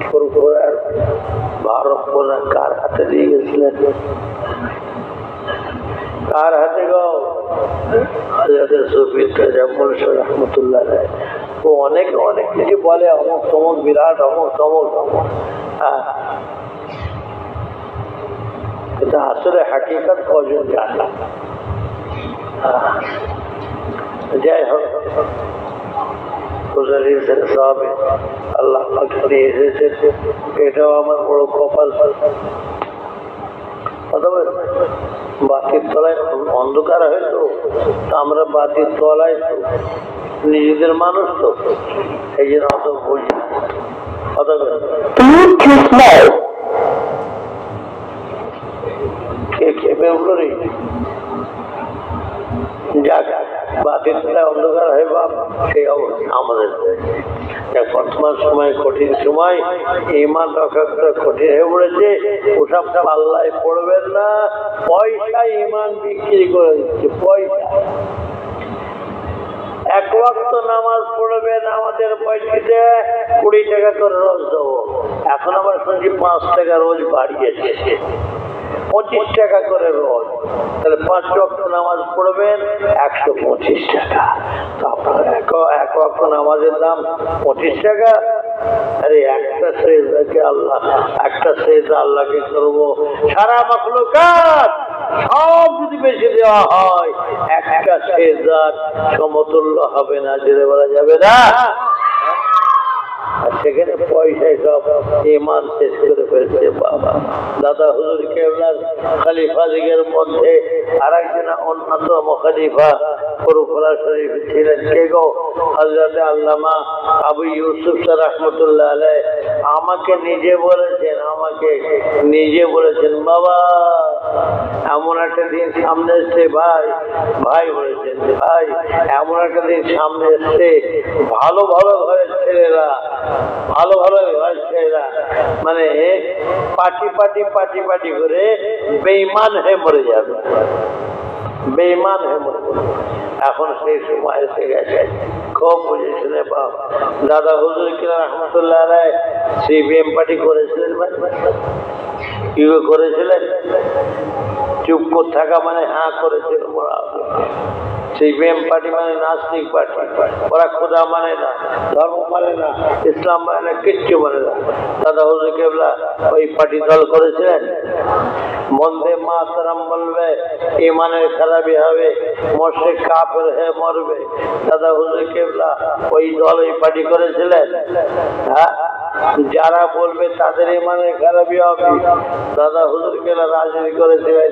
ফুরফুরার 12 কোনা কার হাতে দিয়ে গেছিলেন? কার হাতে গো? হযরত সুফি তাজাম্মুল শাহ রাহমাতুল্লাহ আলাইহি। ও অনেক অনেক কিছু বলে, অমুক তমুক বিরাট অমুক তমুক অমুক, কিন্তু আসলে হাকিকত কজন জানে। যাই হোক, আল্লাহ নিয়ে এসেছে, এটাও আমার বড় কপাল। বাতির তলায় অন্ধকার হয়তো, আমরা বাতির তলায় তো নিজেদের মানুষ তো, এই জন্য অত বুঝি খেপে উঠলো রে। যাক, বাতির তলায় অন্ধকার হয়ে বাপ, সেই অবস্থা আমাদের। বর্তমান সময় কঠিন সময়, ইমান রক্ষা করা কঠিন হয়ে পড়েছে। ওসব পাল্লায় পড়বেন না, পয়সা ইমান বিক্রি করে দিচ্ছে। পয়সা 1 ওয়াক্ত নামাজ পড়বেন, আমাদের পয়সাতে 20 টাকা করে রোজ দেবো। এখন আবার শুনছি 5 টাকা রোজ বাড়িয়েছে, 25 টাকা করে রোজ। তাহলে 5 ওয়াক্ত নামাজ পড়বেন 125 টাকা। তারপর 1 ওয়াক্ত নামাজের দাম 25 টাকা। আরে একটা সেজদাকে আল্লাহ, একটা সেজদা আল্লাহকে করবো, সারা মাখলুকাত সব যদি বেশি দেওয়া হয় একটা সেজদার সমতুল্য হবে না। জেনে বলা যাবে না। আর সেখানে পয়সায় সব ইমান শেষ করে ফেলছে বাবা। দাদা হুজুর কেবলার খলিফা দিগের মধ্যে আর একজন অন্যতম খলিফা ফুরফুরা শরীফ ছিলেন কে গো? হযরত আল্লামা আবু ইউসুফ রাহমাতুল্লাহ আলাইহি আমাকে নিজে বলেছেন বাবা এমন একটা দিন সামনে এসছে ভাই বলেছেন ভাই এমন একটা দিন সামনে এসছে ভালো ঘরের ছেলেরা মানে পাটি করে বেঈমান হয়ে মরে যাবে, বেঈমান হয়ে মরে যাবে। এখন সেই সময় এসে গেছে, খুব বুঝে শুনে পাও। দাদা হুজুর কিনা রহমতুল্লাহ আলাইহি সিপিএম পার্টি করেছিলেন, কি করেছিলেন? চুপ করে থাকা মানে হ্যাঁ করেছিল। সিপিএম পার্টি মানে নাস্তিক পার্টি, ওরা খোদা মানে না, ধর্ম মানে না, ইসলাম মানে না, কিচ্ছু মানে না। দাদা হুজুর কেবলা ওই পার্টি দল করেছিলেন। বন্দে মাতরম বলবে, ইমানের খারাপি হবে, মুশরিক কাফের হয়ে মরবে। দাদা হুজুর কেবলা ওই দল ওই পার্টি করেছিলেন। হ্যাঁ, যারা বলবে তাদের ইমানের খারাপি হবে। দাদা হুজুর কেবলা রাজনীতি করেছিলেন,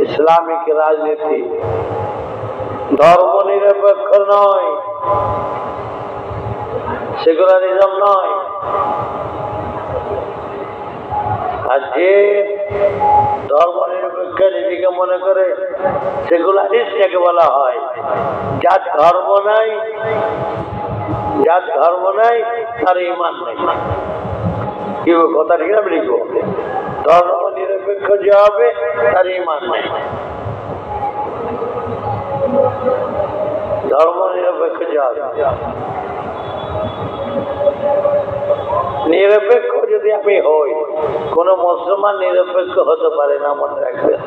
ইসলামিক রাজনীতি, ধর্ম নিরপেক্ষ নয়, সেকুলারিজম নয়। আর যে ধর্ম নিরপেক্ষ নিজেকে মনে করে সেকুলারিস্ট যাকে বলা হয়, যার ধর্ম নাই তার ইমান নেই। কি কথা ঠিক না? লিখবো, ধর্ম নিরপেক্ষ যে হবে তার ইমান নেই। ধর্ম নিরপেক্ষ যে হবে, নিরপেক্ষ যদি আমি হই, কোন মুসলমান নিরপেক্ষ হতে পারে না, মনে রাখবেন,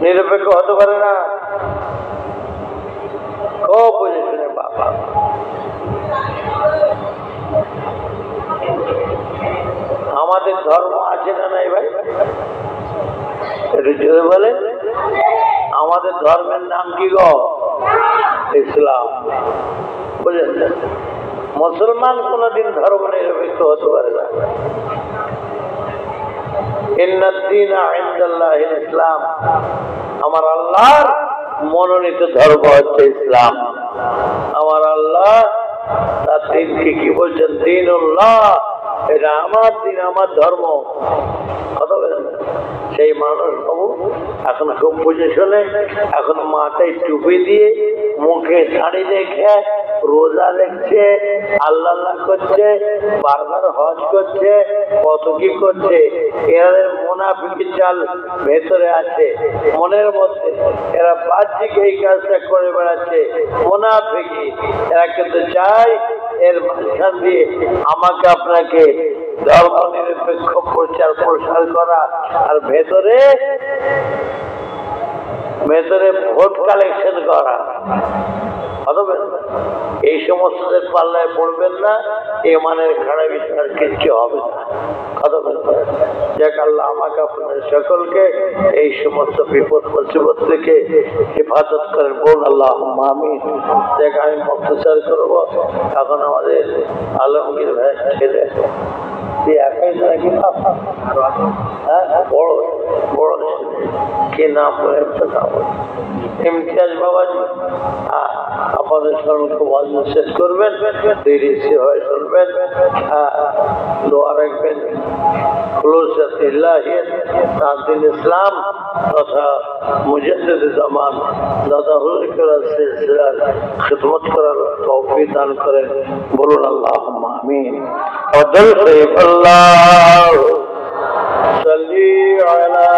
নিরপেক্ষ হতে পারে না। খুব বুঝে শুনে বাবা। আমাদের ধর্ম আছে না নাই ভাই? একটু জোরে বলে। আমাদের ধর্মের নাম কি গো? ইসলাম। বুঝেছেন? মুসলমান কোনদিন ধর্ম নিরপেক্ষ হতে পারে না। ইসলাম, আমার আল্লাহর মনোনীত ধর্ম হচ্ছে ইসলাম। আমার আল্লাহ তার দিনকে কি বলছেন? দীনুল্লাহ, এটা আমার দিন, আমার ধর্ম। কথা বলেন। সেই মানুষ বাবু এখন খুব বুঝে শোনে, এখন মাথায় টুপি দিয়ে, মুখে শাড়ি রেখে, রোজা রেখছে, আল্লাহ করছে, বারবার হজ করছে, কত কি করছে। এদের মুনাফিকি চাল ভেতরে আছে, মনের মধ্যে। এরা বাহ্যিক এই কাজটা করে বেড়াচ্ছে, মুনাফিকি। এরা কিন্তু চায় এর মাঝখান দিয়ে আমাকে আপনাকে ধর্ম নিরপেক্ষ প্রচার প্রসার করা, আর ভেতরে ভোট কালেকশন করা। এই সমস্ত পাল্লায় পড়বেন না, ইমানের খারাপি আর কিচ্ছু হবে না। কথা বলবেন। যাক, আল্লাহ আমাকে আপনাদের সকলকে এই সমস্ত বিপদ মুসিবত থেকে হেফাজত করেন। বলুন আল্লাহুম্মা আমিন। যাক, আমি মুক্তসার করবো। এখন আমাদের আলমগীর ভাই ছেলে একাই নাকি বড় কি নাম বলে একটা নাম ইমতিয়াজ বাবাজি, আপনাদের সকলকে ওয়াজ শেষ করবেন, দেরি হয়ে চলবেন, দোয়া রাখবেন। তানজিল ইসলাম তথা মুজাদ্দিদ জামান দাদা হুজুর সিলসিলার খিদমত করার তৌফিক দান করেন। বলুন আল্লাহুম্মা আমিন। আল্লাহু সাল্লি আলা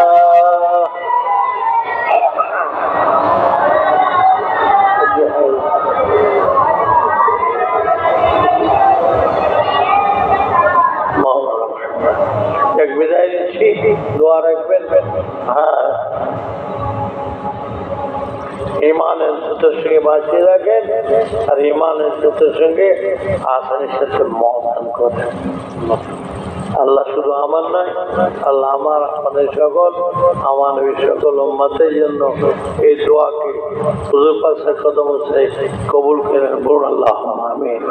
বিদায় নিচ্ছি, দোয়া রাখবেন। হ্যাঁ, ইমানের সাথে সঙ্গে বাঁচিয়ে রাখেন, আর ইমানের সাথে সঙ্গে আসানির সাথে মত করেন। আল্লাহ শুধু আমার নয়, আল্লাহ আমার আপনাদের সকল আমার সকল উম্মতের জন্য এই দোয়াকে হুজুর পাশে কদম হচ্ছে কবুল করেন, বলুন আল্লাহ আমিন।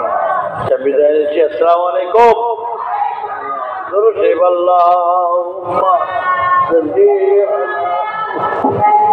বিদায় নিচ্ছি, আসসালামু আলাইকুম। দরুদ আল্লাহুম্মা সাল্লি আলা